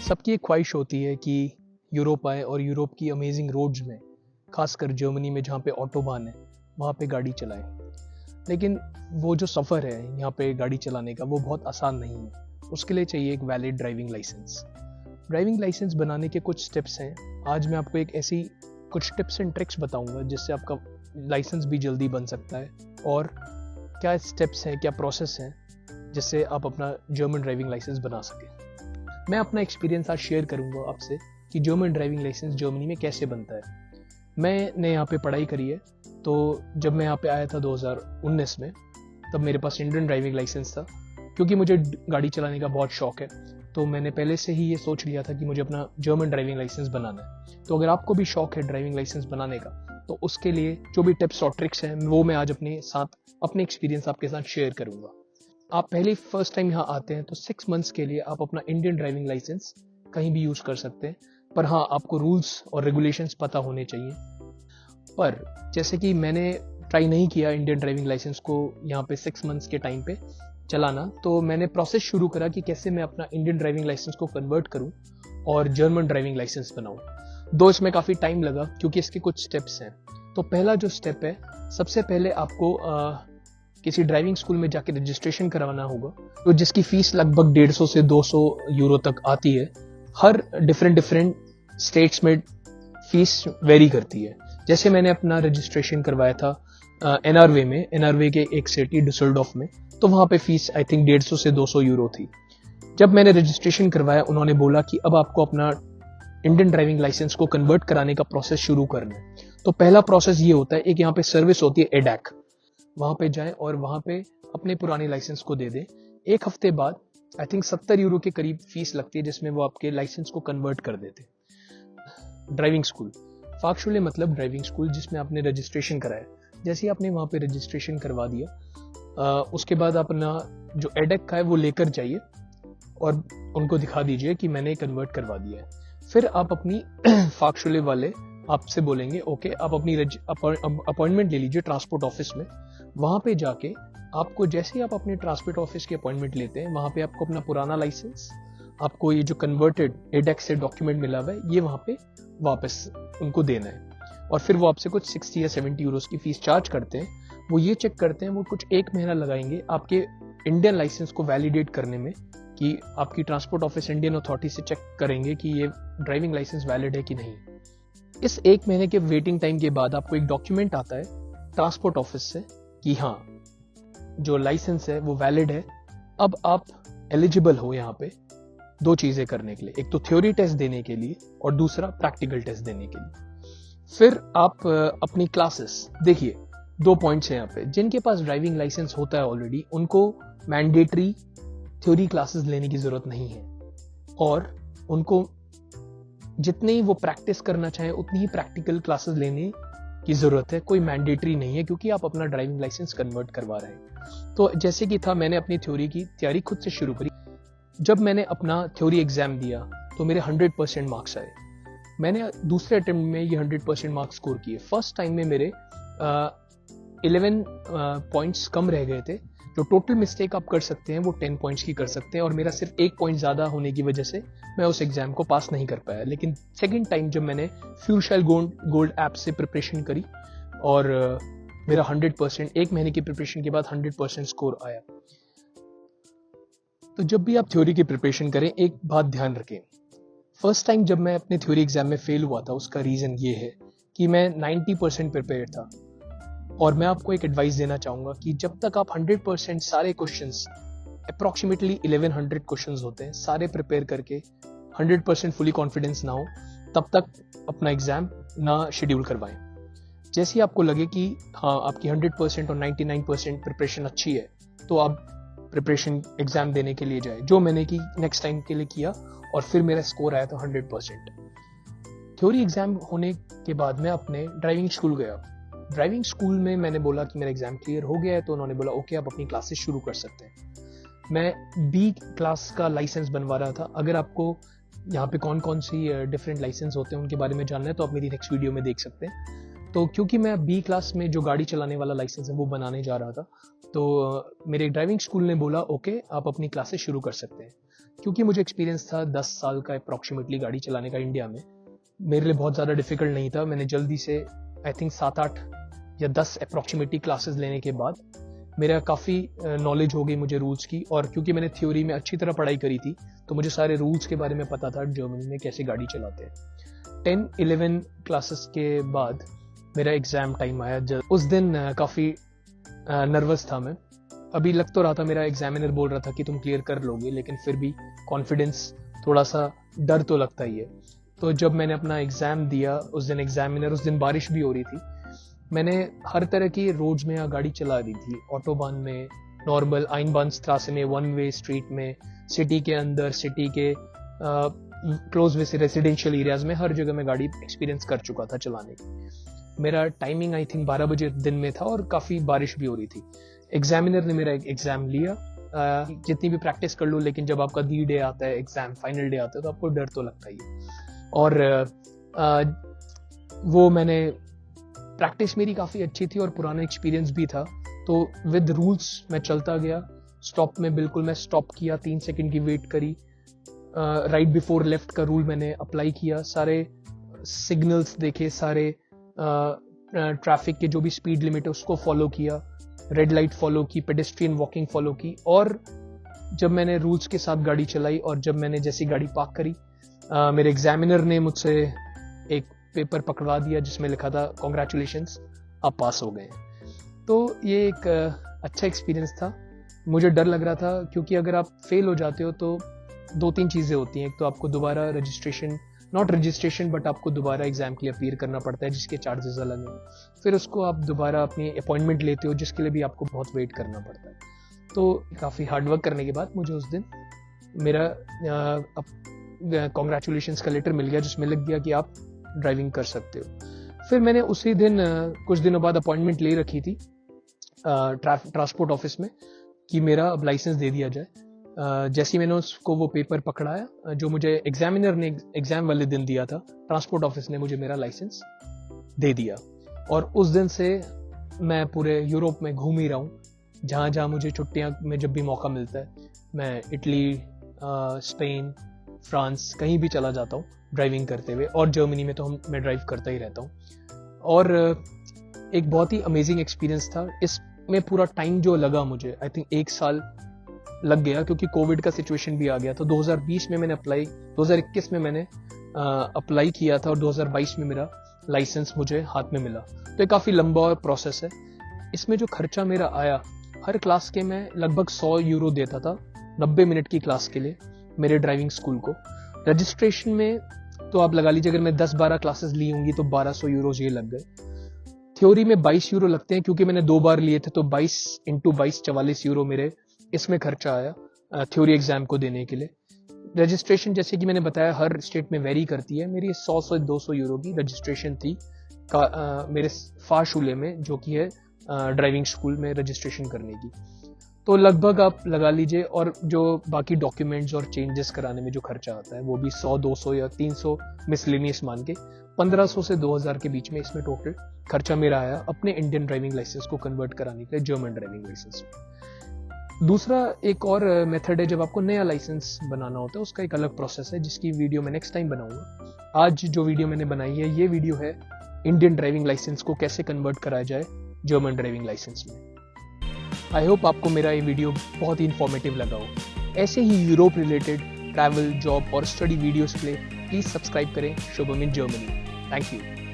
सबकी एक ख्वाहिश होती है कि यूरोप आए और यूरोप की अमेजिंग रोड्स में, खासकर जर्मनी में जहाँ पे ऑटोबान है, वहाँ पे गाड़ी चलाएं। लेकिन वो जो सफ़र है यहाँ पे गाड़ी चलाने का, वो बहुत आसान नहीं है। उसके लिए चाहिए एक valid driving licence. Driving licence बनाने के कुछ स्टेप्स हैं। आज मैं आपको एक ऐसी कुछ टिप्स एंड ट्रिक्स बताऊंगा जिससे आपका लाइसेंस भी जल्दी बन सकता है, और क्या स्टेप्स हैं, क्या प्रोसेस है जिससे आप अपना जर्मन ड्राइविंग लाइसेंस बना सकें। मैं अपना एक्सपीरियंस आज शेयर करूंगा आपसे कि जर्मन ड्राइविंग लाइसेंस जर्मनी में कैसे बनता है। मैंने यहाँ पे पढ़ाई करी है, तो जब मैं यहाँ पे आया था 2019 में, तब मेरे पास इंडियन ड्राइविंग लाइसेंस था। क्योंकि मुझे गाड़ी चलाने का बहुत शौक है, तो मैंने पहले से ही ये सोच लिया था कि मुझे अपना जर्मन ड्राइविंग लाइसेंस बनाना है। तो अगर आपको भी शौक है ड्राइविंग लाइसेंस बनाने का, तो उसके लिए जो भी टिप्स और ट्रिक्स हैं वो मैं आज अपने एक्सपीरियंस आपके साथ शेयर करूंगा। आप पहले फर्स्ट टाइम यहाँ आते हैं तो 6 मंथ्स के लिए आप अपना इंडियन ड्राइविंग लाइसेंस कहीं भी यूज कर सकते हैं, पर हाँ, आपको रूल्स और रेगुलेशंस पता होने चाहिए। पर जैसे कि मैंने ट्राई नहीं किया इंडियन ड्राइविंग लाइसेंस को यहाँ पे 6 मंथ्स के टाइम पे चलाना, तो मैंने प्रोसेस शुरू करा कि कैसे मैं अपना इंडियन ड्राइविंग लाइसेंस को कन्वर्ट करूं और जर्मन ड्राइविंग लाइसेंस बनाऊं। दो इसमें काफ़ी टाइम लगा क्योंकि इसके कुछ स्टेप्स हैं। तो पहला जो स्टेप है, सबसे पहले आपको किसी ड्राइविंग स्कूल में जाके रजिस्ट्रेशन करवाना होगा, तो जिसकी फीस लगभग 150 से 200 यूरो तक आती है। हर डिफरेंट स्टेट्स में फीस वेरी करती है। जैसे मैंने अपना रजिस्ट्रेशन करवाया था एनआरवे के एक सिटी डुसलडॉर्फ में, तो वहाँ पे फीस आई थिंक 150 से 200 यूरो थी। जब मैंने रजिस्ट्रेशन करवाया, उन्होंने बोला कि अब आपको अपना इंडियन ड्राइविंग लाइसेंस को कन्वर्ट कराने का प्रोसेस शुरू करना है। तो पहला प्रोसेस ये होता है, एक यहाँ पे सर्विस होती है एडैक, वहां पे जाएं और वहां पे अपने पुराने लाइसेंस को दे दें। एक हफ्ते बाद आई थिंक 70 यूरो के करीब फीस लगती है, जिसमें वो आपके लाइसेंस को कन्वर्ट कर देते। ड्राइविंग स्कूल, फाक्शुले मतलब ड्राइविंग स्कूल जिसमें आपने रजिस्ट्रेशन कराया। जैसे ही आपने वहां पे रजिस्ट्रेशन करवा दिया, उसके बाद अपना जो एडेक का है वो लेकर जाइए और उनको दिखा दीजिए कि मैंने कन्वर्ट करवा दिया है। फिर आप अपनी फाक्शुले वाले आपसे बोलेंगे, ओके आप अपनी अपॉइंटमेंट ले लीजिए ट्रांसपोर्ट ऑफिस में। वहां पे जाके आपको, जैसे ही आप अपने ट्रांसपोर्ट ऑफिस की अपॉइंटमेंट लेते हैं, वहां पे आपको अपना पुराना लाइसेंस, आपको ये जो कन्वर्टेड एडेक्स से डॉक्यूमेंट मिला हुआ है, ये वहां पे वापस उनको देना है। और फिर वो आपसे कुछ 60 या 70 यूरोस की फीस चार्ज करते हैं। वो ये चेक करते हैं, वो कुछ 1 महीना लगाएंगे आपके इंडियन लाइसेंस को वैलिडेट करने में, कि आपकी ट्रांसपोर्ट ऑफिस इंडियन अथॉरिटी से चेक करेंगे कि ये ड्राइविंग लाइसेंस वैलिड है कि नहीं। इस 1 महीने के वेटिंग टाइम के बाद आपको एक डॉक्यूमेंट आता है ट्रांसपोर्ट ऑफिस से कि हाँ, जो लाइसेंस है वो वैलिड है। अब आप एलिजिबल हो यहाँ पे 2 चीजें करने के लिए, एक तो थ्योरी टेस्ट देने के लिए और दूसरा प्रैक्टिकल टेस्ट देने के लिए। फिर आप अपनी क्लासेस देखिए, 2 पॉइंट्स हैं यहाँ पे। जिनके पास ड्राइविंग लाइसेंस होता है ऑलरेडी, उनको मैंडेटरी थ्योरी क्लासेस लेने की जरूरत नहीं है, और उनको जितनी वो प्रैक्टिस करना चाहे उतनी ही प्रैक्टिकल क्लासेस लेने की जरूरत है। कोई मैंडेटरी नहीं है, क्योंकि आप अपना ड्राइविंग लाइसेंस कन्वर्ट करवा रहे हैं। तो जैसे कि था, मैंने अपनी थ्योरी की तैयारी खुद से शुरू करी। जब मैंने अपना थ्योरी एग्जाम दिया तो मेरे 100% मार्क्स आए। मैंने दूसरे अटेम्प्ट में ये 100% मार्क्स स्कोर किए। फर्स्ट टाइम में मेरे 11 पॉइंट्स कम रह गए थे। जो टोटल मिस्टेक आप कर सकते हैं वो 10 पॉइंट्स की कर सकते हैं, और मेरा सिर्फ 1 पॉइंट ज्यादा होने की वजह से मैं उस एग्जाम को पास नहीं कर पाया। लेकिन सेकंड टाइम जब मैंने फ्यूल शेल गोल्ड ऐप से प्रिपरेशन करी और मेरा 100%, 1 महीने की प्रिपरेशन के बाद 100% स्कोर आया। तो जब भी आप थ्योरी की प्रिपरेशन करें, एक बात ध्यान रखें। फर्स्ट टाइम जब मैं अपने थ्योरी एग्जाम में फेल हुआ था, उसका रीजन ये है कि मैं 90% प्रिपेयर था। और मैं आपको एक एडवाइस देना चाहूंगा कि जब तक आप 100% सारे क्वेश्चंस, अप्रोक्सीमेटली 1100 क्वेश्चंस होते हैं, सारे प्रिपेयर करके 100% फुली कॉन्फिडेंस ना हो, तब तक अपना एग्जाम ना शेड्यूल करवाएं। जैसे ही आपको लगे कि हाँ, आपकी 100% और 99% प्रिपरेशन अच्छी है, तो आप प्रिपरेशन एग्जाम देने के लिए जाए, जो मैंने की नेक्स्ट टाइम के लिए किया, और फिर मेरा स्कोर आया था 100%। थ्योरी एग्जाम होने के बाद मैं अपने ड्राइविंग स्कूल गया। ड्राइविंग स्कूल में मैंने बोला कि मेरा एग्जाम क्लियर हो गया है, तो उन्होंने बोला ओके, आप अपनी क्लासेस शुरू कर सकते हैं। मैं बी क्लास का लाइसेंस बनवा रहा था। अगर आपको यहाँ पे कौन कौन सी डिफरेंट लाइसेंस होते हैं उनके बारे में जानना है, तो आप मेरी नेक्स्ट वीडियो में देख सकते हैं। तो क्योंकि मैं बी क्लास में जो गाड़ी चलाने वाला लाइसेंस है वो बनाने जा रहा था, तो मेरे ड्राइविंग स्कूल ने बोला ओके आप अपनी क्लासेस शुरू कर सकते हैं। क्योंकि मुझे एक्सपीरियंस था 10 साल का अप्रॉक्सीमेटली गाड़ी चलाने का इंडिया में, मेरे लिए बहुत ज़्यादा डिफिकल्ट नहीं था। मैंने जल्दी से आई थिंक 7-8 या 10 अप्रॉक्सीमेटली क्लासेस लेने के बाद मेरा काफ़ी नॉलेज हो गई मुझे रूल्स की, और क्योंकि मैंने थ्योरी में अच्छी तरह पढ़ाई करी थी तो मुझे सारे रूल्स के बारे में पता था जर्मनी में कैसे गाड़ी चलाते हैं। 10-11 क्लासेस के बाद मेरा एग्ज़ाम टाइम आया। उस दिन काफ़ी नर्वस था मैं। अभी लग तो रहा था, मेरा एग्जामिनर बोल रहा था कि तुम क्लियर कर लोगे, लेकिन फिर भी कॉन्फिडेंस, थोड़ा सा डर तो लगता ही है। तो जब मैंने अपना एग्ज़ाम दिया उस दिन बारिश भी हो रही थी। मैंने हर तरह की रोड्स में यहाँ गाड़ी चला दी थी, ऑटोबान में, नॉर्मल आइनबानस्ट्रासे में, वन वे स्ट्रीट में, सिटी के अंदर, सिटी के क्लोज से रेसिडेंशियल एरियाज में, हर जगह मैं गाड़ी एक्सपीरियंस कर चुका था चलाने की। मेरा टाइमिंग आई थिंक 12 बजे दिन में था और काफ़ी बारिश भी हो रही थी। एग्जामिनर ने मेरा एग्ज़ाम लिया। जितनी भी प्रैक्टिस कर लो, लेकिन जब आपका दी डे आता है, एग्ज़ाम फाइनल डे आता है, तो आपको डर तो लगता ही है। और वो मैंने प्रैक्टिस मेरी काफ़ी अच्छी थी और पुराना एक्सपीरियंस भी था, तो विद रूल्स मैं चलता गया। स्टॉप में बिल्कुल मैं स्टॉप किया, 3 सेकंड की वेट करी, राइट बिफोर लेफ्ट का रूल मैंने अप्लाई किया, सारे सिग्नल्स देखे, सारे ट्रैफिक के जो भी स्पीड लिमिट है उसको फॉलो किया, रेड लाइट फॉलो की, पेडेस्ट्रियन वॉकिंग फॉलो की। और जब मैंने रूल्स के साथ गाड़ी चलाई और जब मैंने जैसी गाड़ी पार्क करी, मेरे एग्जामिनर ने मुझसे एक पेपर पकड़वा दिया जिसमें लिखा था कॉन्ग्रेचुलेशंस, आप पास हो गए। तो ये एक अच्छा एक्सपीरियंस था। मुझे डर लग रहा था क्योंकि अगर आप फेल हो जाते हो तो 2-3 चीज़ें होती हैं। एक तो आपको दोबारा बट आपको दोबारा एग्जाम के लिए अपीयर करना पड़ता है जिसके चार्जेस अलग हैं। फिर उसको आप दोबारा अपनी अपॉइंटमेंट लेते हो जिसके लिए भी आपको बहुत वेट करना पड़ता है। तो काफ़ी हार्डवर्क करने के बाद मुझे उस दिन मेरा कॉन्ग्रेचुलेशंस का लेटर मिल गया जिसमें लिख दिया कि आप ड्राइविंग कर सकते हो। फिर मैंने उसी दिन कुछ दिनों बाद अपॉइंटमेंट ले रखी थी ट्रांसपोर्ट ऑफिस में कि मेरा अब लाइसेंस दे दिया जाए। जैसे ही मैंने उसको वो पेपर पकड़ाया जो मुझे एग्जामिनर ने एग्जाम वाले दिन दिया था, ट्रांसपोर्ट ऑफिस ने मुझे मेरा लाइसेंस दे दिया। और उस दिन से मैं पूरे यूरोप में घूम ही रहा हूँ। जहाँ जहाँ मुझे छुट्टियाँ में जब भी मौका मिलता है, मैं इटली, स्पेन, फ्रांस, कहीं भी चला जाता हूँ ड्राइविंग करते हुए। और जर्मनी में तो मैं ड्राइव करता ही रहता हूँ। और एक बहुत ही अमेजिंग एक्सपीरियंस था। इसमें पूरा टाइम जो लगा मुझे, आई थिंक 1 साल लग गया क्योंकि कोविड का सिचुएशन भी आ गया था। 2020 में मैंने 2021 में मैंने अप्लाई किया था और 2022 में मेरा लाइसेंस मुझे हाथ में मिला। तो ये काफ़ी लंबा प्रोसेस है। इसमें जो खर्चा मेरा आया, हर क्लास के मैं लगभग 100 यूरो देता था 90 मिनट की क्लास के लिए मेरे ड्राइविंग स्कूल को। रजिस्ट्रेशन में तो आप लगा लीजिए अगर मैं 10-12 क्लासेस ली होंगी तो 1200 यूरोज ये लग गए। थ्योरी में 22 यूरो लगते हैं क्योंकि मैंने 2 बार लिए थे, तो 22 × 22 44 यूरो मेरे इसमें खर्चा आया थ्योरी एग्जाम को देने के लिए। रजिस्ट्रेशन जैसे कि मैंने बताया हर स्टेट में वेरी करती है। मेरी 100 से 200 यूरो की रजिस्ट्रेशन थी मेरे फाशुले में, जो कि है ड्राइविंग स्कूल में रजिस्ट्रेशन करने की। तो लगभग आप लगा लीजिए, और जो बाकी डॉक्यूमेंट्स और चेंजेस कराने में जो खर्चा आता है वो भी 100-200 या 300 मिसलेनियस मान के 1500 से 2000 के बीच में इसमें टोटल खर्चा मेरा आया अपने इंडियन ड्राइविंग लाइसेंस को कन्वर्ट कराने के लिए जर्मन ड्राइविंग लाइसेंस में। दूसरा एक और मेथड है, जब आपको नया लाइसेंस बनाना होता है उसका एक अलग प्रोसेस है जिसकी वीडियो मैं नेक्स्ट टाइम बनाऊंगा। आज जो वीडियो मैंने बनाई है ये वीडियो है इंडियन ड्राइविंग लाइसेंस को कैसे कन्वर्ट कराया जाए जर्मन ड्राइविंग लाइसेंस में। आई होप आपको मेरा ये वीडियो बहुत ही इंफॉर्मेटिव लगा हो। ऐसे ही यूरोप रिलेटेड ट्रैवल, जॉब और स्टडी वीडियोस के लिए प्लीज सब्सक्राइब करें Shubham in Germany. Thank you.